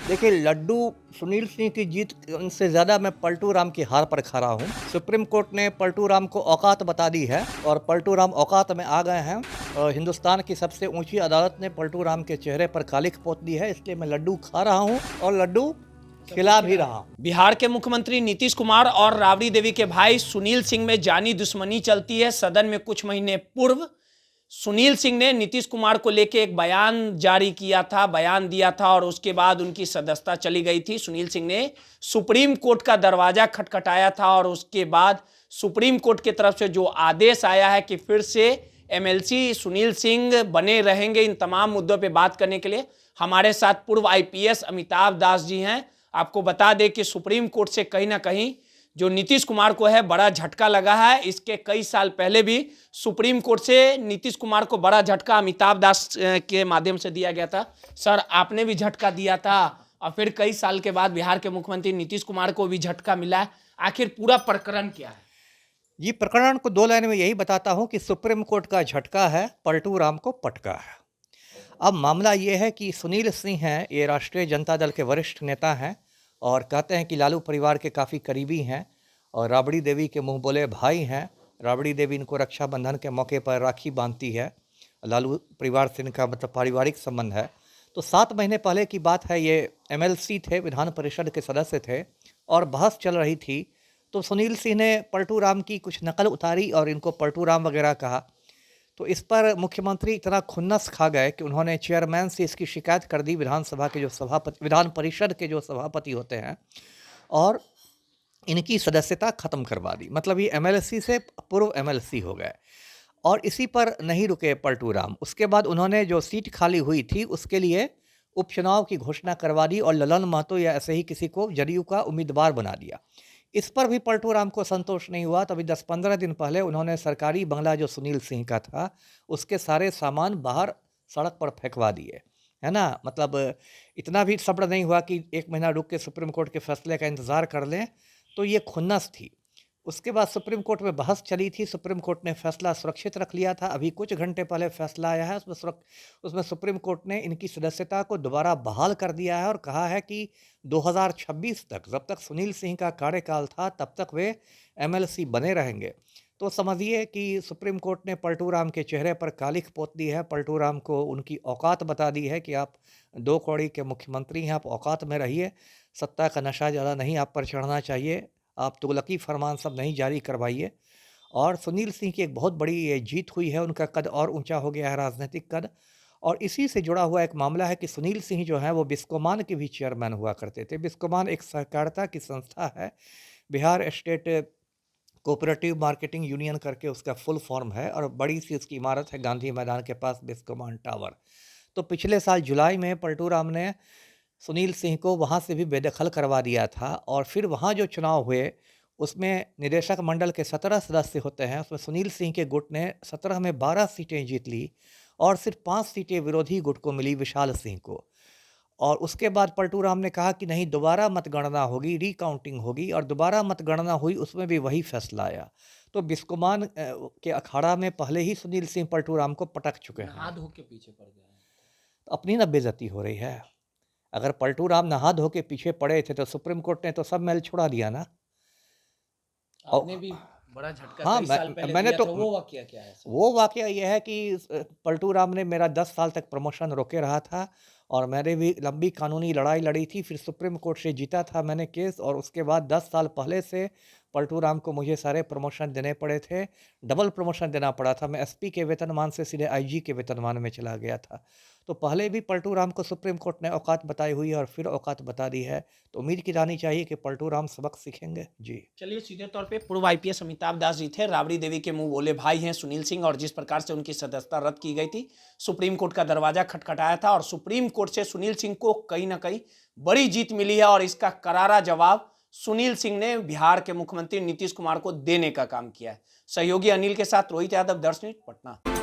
देखिए, लड्डू सुनील सिंह की जीत से ज़्यादा मैं पलटू राम की हार पर खड़ा हूँ। सुप्रीम कोर्ट ने पलटू राम को औकात बता दी है और पलटू राम औकात में आ गए हैं। हिंदुस्तान की सबसे ऊंची अदालत ने पलटू राम के चेहरे पर कालिख पोत दी है, इसलिए मैं लड्डू खा रहा हूँ और लड्डू खिला भी रहा हूँ। बिहार के मुख्यमंत्री नीतीश कुमार और राबड़ी देवी के भाई सुनील सिंह में जानी दुश्मनी चलती है। सदन में कुछ महीने पूर्व सुनील सिंह ने नीतीश कुमार को लेकर एक बयान जारी किया था, बयान दिया था और उसके बाद उनकी सदस्यता चली गई थी। सुनील सिंह ने सुप्रीम कोर्ट का दरवाजा खटखटाया था और उसके बाद सुप्रीम कोर्ट की तरफ से जो आदेश आया है कि फिर से एमएलसी सुनील सिंह बने रहेंगे। इन तमाम मुद्दों पर बात करने के लिए हमारे साथ पूर्व आईपीएस अमिताभ दास जी हैं। आपको बता दें कि सुप्रीम कोर्ट से कहीं ना कहीं जो नीतीश कुमार को है बड़ा झटका लगा है। इसके कई साल पहले भी सुप्रीम कोर्ट से नीतीश कुमार को बड़ा झटका अमिताभ दास के माध्यम से दिया गया था। सर, आपने भी झटका दिया था और फिर कई साल के बाद बिहार के मुख्यमंत्री नीतीश कुमार को भी झटका मिला है। आखिर पूरा प्रकरण क्या है? ये प्रकरण को 2 लाइन में यही बताता हूँ कि सुप्रीम कोर्ट का झटका है, पलटू राम को पटका है। अब मामला ये है कि सुनील सिंह हैं, ये राष्ट्रीय जनता दल के वरिष्ठ नेता हैं और कहते हैं कि लालू परिवार के काफ़ी करीबी हैं और राबड़ी देवी के मुंह बोले भाई हैं। राबड़ी देवी इनको रक्षाबंधन के मौके पर राखी बांधती है। लालू परिवार से इनका मतलब पारिवारिक संबंध है। तो 7 महीने पहले की बात है, ये एमएलसी थे, विधान परिषद के सदस्य थे और बहस चल रही थी। तो सुनील सिंह ने पलटू राम की कुछ नकल उतारी और इनको पलटू राम वगैरह कहा। तो इस पर मुख्यमंत्री इतना खुन्नस खा गए कि उन्होंने चेयरमैन से इसकी शिकायत कर दी, विधानसभा के जो सभापति, विधान परिषद के जो सभापति होते हैं, और इनकी सदस्यता ख़त्म करवा दी। मतलब ये एमएलसी से पूर्व एमएलसी हो गए। और इसी पर नहीं रुके पलटू राम। उसके बाद उन्होंने जो सीट खाली हुई थी उसके लिए उपचुनाव की घोषणा करवा दी और ललन महतो या ऐसे ही किसी को जदयू का उम्मीदवार बना दिया। इस पर भी पलटू राम को संतोष नहीं हुआ। तभी 10-15 दिन पहले उन्होंने सरकारी बंगला जो सुनील सिंह का था उसके सारे सामान बाहर सड़क पर फेंकवा दिए, है ना। मतलब इतना भी सब्र नहीं हुआ कि 1 महीना रुक के सुप्रीम कोर्ट के फैसले का इंतज़ार कर लें। तो ये खुन्नस थी। उसके बाद सुप्रीम कोर्ट में बहस चली थी। सुप्रीम कोर्ट ने फैसला सुरक्षित रख लिया था। अभी कुछ घंटे पहले फैसला आया है, उसमें सुप्रीम कोर्ट ने इनकी सदस्यता को दोबारा बहाल कर दिया है और कहा है कि 2026 तक, जब तक सुनील सिंह का कार्यकाल था तब तक वे एमएलसी बने रहेंगे। तो समझिए कि सुप्रीम कोर्ट ने पलटू राम के चेहरे पर कालिख पोत दी है। पलटू राम को उनकी औकात बता दी है कि आप 2 कौड़ी के मुख्यमंत्री हैं, आप औकात में रहिए। सत्ता का नशा ज़्यादा नहीं आप पर चढ़ना चाहिए। आप तुगलकी फरमान सब नहीं जारी करवाइए। और सुनील सिंह की एक बहुत बड़ी ये जीत हुई है, उनका कद और ऊंचा हो गया है, राजनीतिक कद। और इसी से जुड़ा हुआ एक मामला है कि सुनील सिंह जो है वो बिस्कोमान के भी चेयरमैन हुआ करते थे। बिस्कोमान एक सहकारिता की संस्था है, Bihar state cooperative marketing union करके उसका फुल फॉर्म है और बड़ी सी उसकी इमारत है गांधी मैदान के पास, बिस्कोमान टावर। तो पिछले साल जुलाई में पलटू राम ने सुनील सिंह को वहाँ से भी बेदखल करवा दिया था और फिर वहाँ जो चुनाव हुए उसमें निदेशक मंडल के 17 सदस्य होते हैं, उसमें सुनील सिंह के गुट ने 17 में 12 सीटें जीत ली और सिर्फ 5 सीटें विरोधी गुट को मिली, विशाल सिंह को। और उसके बाद पलटू राम ने कहा कि नहीं, दोबारा मतगणना होगी, रीकाउंटिंग होगी, और दोबारा मतगणना हुई, उसमें भी वही फैसला आया। तो बिस्कोमान के अखाड़ा में पहले ही सुनील सिंह पलटू राम को पटक चुके हैं। नहा धो के पीछे पड़ गए हैं। तो अपनी ना बेइज्जती हो रही है। अगर पलटू राम नहा धो के पीछे पड़े थे तो सुप्रीम कोर्ट ने तो सब मैल छुड़ा दिया ना। आपने भी बड़ा झटका हाँ, कई साल पहले मैंने दिया तो था, वो वाकया क्या है सर? वो वाकया ये है कि पलटू राम ने मेरा 10 साल तक प्रमोशन रोके रहा था और मैंने भी लंबी कानूनी लड़ाई लड़ी थी। फिर सुप्रीम कोर्ट से जीता था मैंने केस और उसके बाद 10 साल पहले से पलटू राम को मुझे सारे प्रमोशन देने पड़े थे। डबल प्रमोशन देना पड़ा था। मैं एसपी के वेतनमान से सीधे आईजी के वेतनमान में चला गया था। तो पहले भी पलटू राम को सुप्रीम कोर्ट ने औकात बताई हुई है और फिर औकात बता दी है। तो उम्मीद की जानी चाहिए कि पलटू राम सबक सीखेंगे। जी चलिए, सीधे तौर पे पूर्व आईपीएस अमिताभ दास जी थे, राबड़ी देवी के मुंह बोले भाई हैं सुनील सिंह, और जिस प्रकार से उनकी सदस्यता रद्द की गई थी, सुप्रीम कोर्ट का दरवाजा खटखटाया था और सुप्रीम कोर्ट से सुनील सिंह को कहीं ना कहीं बड़ी जीत मिली है और इसका करारा जवाब सुनील सिंह ने बिहार के मुख्यमंत्री नीतीश कुमार को देने का काम किया है। सहयोगी अनिल के साथ रोहित यादव, दर्श न्यूज, पटना।